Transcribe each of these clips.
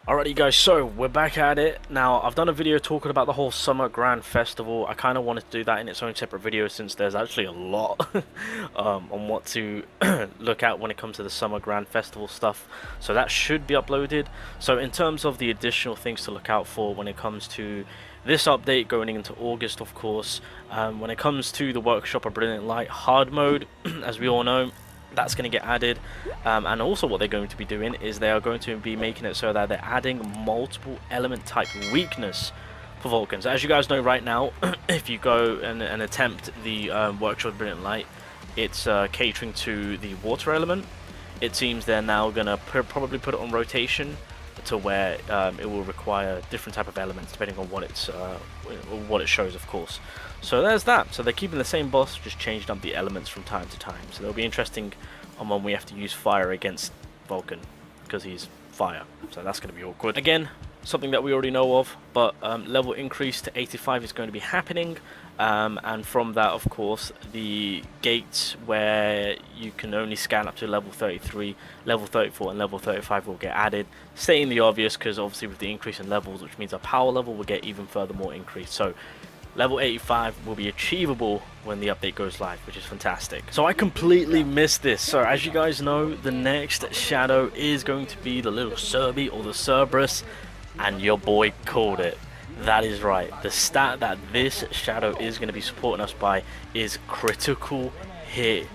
Alrighty guys, so we're back at it. Now, I've done a video talking about the whole Summer Grand Festival. I kind of wanted to do that in its own separate video since there's actually a lot on what to look at when it comes to the Summer Grand Festival stuff. So that should be uploaded. So in terms of the additional things to look out for when it comes to this update going into August, of course, when it comes to the Workshop of Brilliant Light hard mode, as we all know, that's going to get added, and also what they're going to be doing is they are going to be making it so that they're adding multiple element type weakness for Vulcans. As you guys know right now, if you go and attempt the Workshop of Brilliant Light, it's catering to the water element. It seems they're now going to probably put it on rotation to where it will require different type of elements depending on what it's what it shows, of course. So there's that. So they're keeping the same boss, just changing up the elements from time to time. So it'll be interesting on when we have to use fire against Vulcan, because he's fire. So that's going to be awkward. Again, something that we already know of, but level increase to 85 is going to be happening. And from that, of course, the gates where you can only scan up to level 33, level 34 and level 35 will get added. Stating the obvious, because obviously with the increase in levels, which means our power level will get even further more increased. So level 85 will be achievable when the update goes live, which is fantastic. So I completely missed this. So as you guys know, the next shadow is going to be the little Serbi or the Cerberus, and your boy called it. That is right. The stat that this shadow is going to be supporting us by is critical hit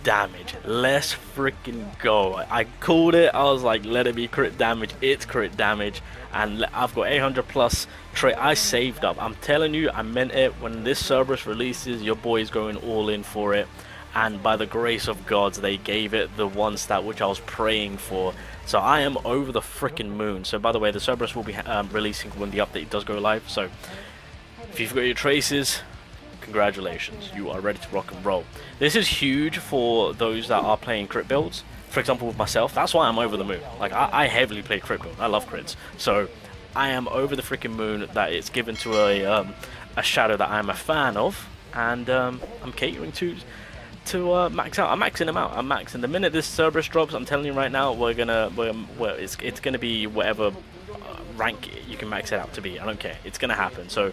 damage. Let's freaking go. I called it. I was like, let it be crit damage. It's crit damage, and I've got 800 plus trait. I saved up. I'm telling you, I meant it. When this Cerberus releases, your boy is going all in for it, and by the grace of gods, they gave it the one stat which I was praying for. So I am over the freaking moon. So by the way, the Cerberus will be releasing when the update does go live. So if you've got your traces, congratulations, you are ready to rock and roll. This is huge for those that are playing crit builds. For example, with myself, that's why I'm over the moon. Like, I heavily play crit build. I love crits. So I am over the freaking moon that it's given to a shadow that I'm a fan of, and I'm catering to max out. I'm maxing them out. I'm maxing. The minute this Cerberus drops, I'm telling you right now, it's gonna be whatever rank you can max it out to be. I don't care. It's gonna happen. So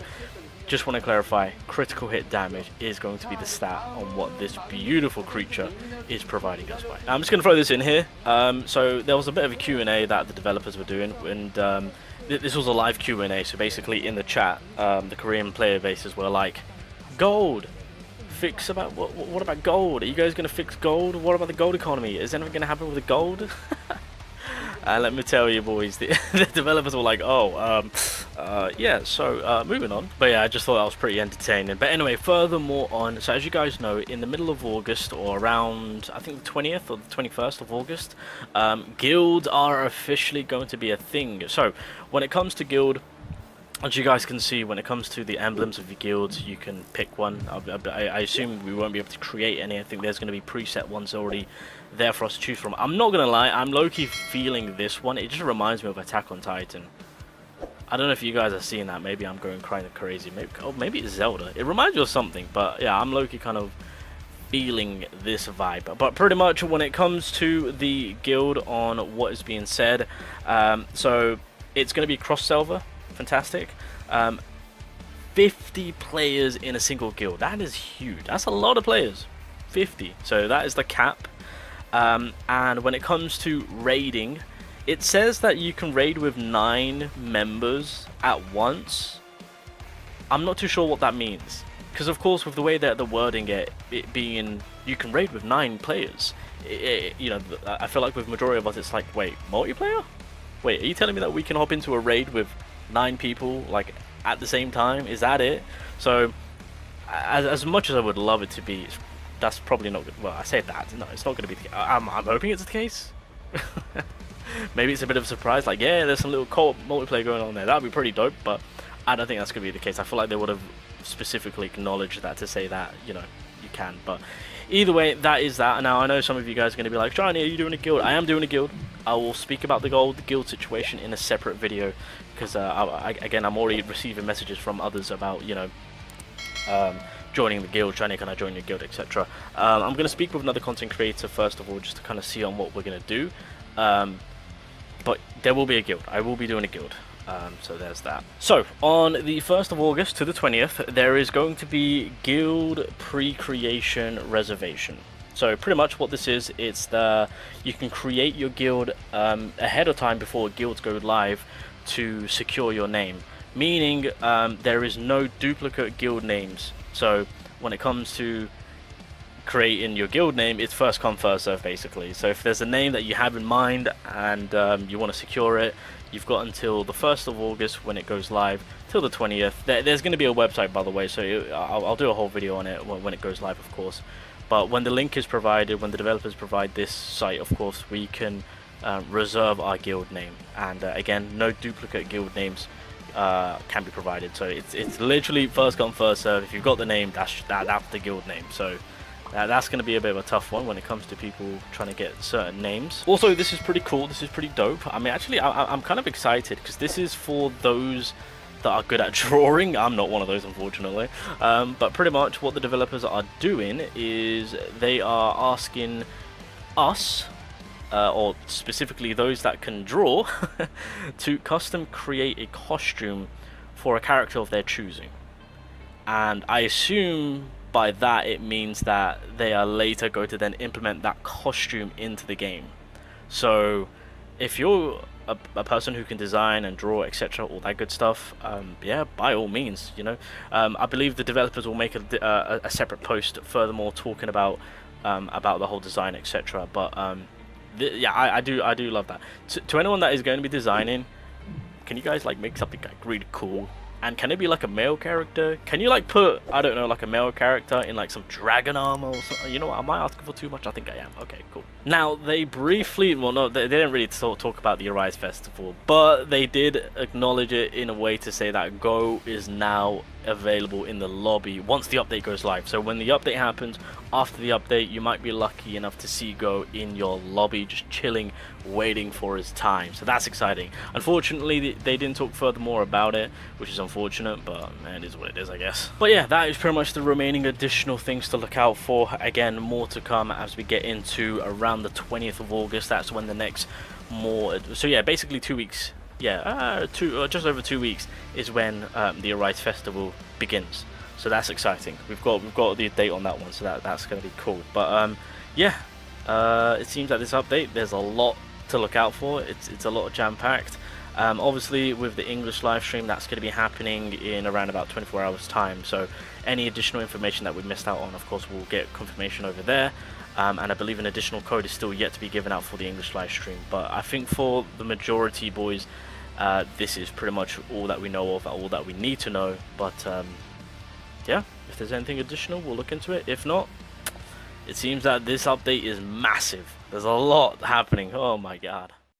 just want to clarify, critical hit damage is going to be the stat on what this beautiful creature is providing us by. I'm just going to throw this in here. So there was a bit of a Q&A that the developers were doing, and this was a live Q&A. So basically in the chat, the Korean player bases were like, gold, fix about, what about gold? Are you guys going to fix gold? What about the gold economy? Is anything going to happen with the gold? And let me tell you, boys, the developers were like, yeah, so moving on. But yeah, I just thought that was pretty entertaining. But anyway, furthermore on, so as you guys know, in the middle of August, or around, I think the 20th or the 21st of August, guilds are officially going to be a thing. So when it comes to guild, as you guys can see, when it comes to the emblems of your guilds, you can pick one. I assume we won't be able to create any. I think there's going to be preset ones already there for us to choose from. I'm not going to lie, I'm low-key feeling this one. It just reminds me of Attack on Titan. I don't know if you guys are seeing that. Maybe I'm going kind of crazy. Maybe it's Zelda. It reminds me of something, but yeah, I'm low-key kind of feeling this vibe. But pretty much when it comes to the guild on what is being said, so it's going to be cross-server. Fantastic. 50 players in a single guild. That is huge. That's a lot of players. 50. So that is the cap. And when it comes to raiding, it says that you can raid with 9 members at once. I'm not too sure what that means, because of course with the way that the wording it being you can raid with 9 players, you know, I feel like with majority of us it's like, wait, multiplayer? Wait, are you telling me that we can hop into a raid with 9 people like at the same time? Is that it? So as much as I would love it to be, that's probably not good. Well, I said that. No, it's not going to be the case. I'm hoping it's the case. Maybe it's a bit of a surprise. Like, yeah, there's some little co-op multiplayer going on there. That would be pretty dope, but I don't think that's going to be the case. I feel like they would have specifically acknowledged that to say that, you know, you can. But either way, that is that. Now, I know some of you guys are going to be like, Shiny, are you doing a guild? I am doing a guild. I will speak about the guild situation in a separate video, because, again, I'm already receiving messages from others about, you know, joining the guild, Shiny, can I join your guild, etc. I'm going to speak with another content creator first of all, just to kind of see on what we're going to do. but there will be a guild. I will be doing a guild. So there's that. So on the 1st of August to the 20th, there is going to be guild pre-creation reservation. So pretty much what this is, it's you can create your guild ahead of time before guilds go live to secure your name. Meaning there is no duplicate guild names. So when it comes to creating your guild name, it's first come first serve basically. So if there's a name that you have in mind and you want to secure it, you've got until the 1st of August when it goes live till the 20th. There's going to be a website, by the way, so I'll do a whole video on it when it goes live, of course. But when the link is provided, when the developers provide this site, of course, we can reserve our guild name. And again, no duplicate guild names can be provided. So it's literally first come first serve. If you've got the name, that's the guild name. So that's going to be a bit of a tough one when it comes to people trying to get certain names. Also, this is pretty cool. This is pretty dope. I mean, actually, I'm kind of excited because this is for those that are good at drawing. I'm not one of those, unfortunately. But pretty much what the developers are doing is they are asking us, or specifically those that can draw, to custom create a costume for a character of their choosing. And I assume by that it means that they are later going to then implement that costume into the game. So if you're a person who can design and draw, etc., all that good stuff, yeah, by all means, you know. I believe the developers will make a separate post furthermore talking about the whole design, etc. But yeah, I do love that. To anyone that is going to be designing, can you guys like make something like really cool? And can it be like a male character? Can you like put, I don't know, like a male character in like some dragon armor or something? You know what, am I asking for too much? I think I am. Okay, cool. Now, they briefly, well no, they didn't really talk about the Arise Festival, but they did acknowledge it in a way to say that Go is now available in the lobby once the update goes live. So when the update happens, after the update, you might be lucky enough to see Go in your lobby, just chilling, waiting for his time. So that's exciting. Unfortunately, they didn't talk furthermore about it, which is unfortunate, but man, it is what it is, I guess. But yeah, that is pretty much the remaining additional things to look out for. Again, more to come as we get into around the 20th of August. That's when the next so yeah, basically 2 weeks. Yeah, just over 2 weeks is when the Arise Festival begins. So that's exciting. We've got the date on that one, so that's going to be cool. But yeah, it seems like this update, there's a lot to look out for. It's a lot jam-packed. Obviously, with the English live stream, that's going to be happening in around about 24 hours time. So any additional information that we missed out on, of course, we'll get confirmation over there. And I believe an additional code is still yet to be given out for the English live stream. But I think for the majority, boys, this is pretty much all that we know of, all that we need to know. But yeah, if there's anything additional, we'll look into it. If not, it seems that this update is massive. There's a lot happening. Oh my god.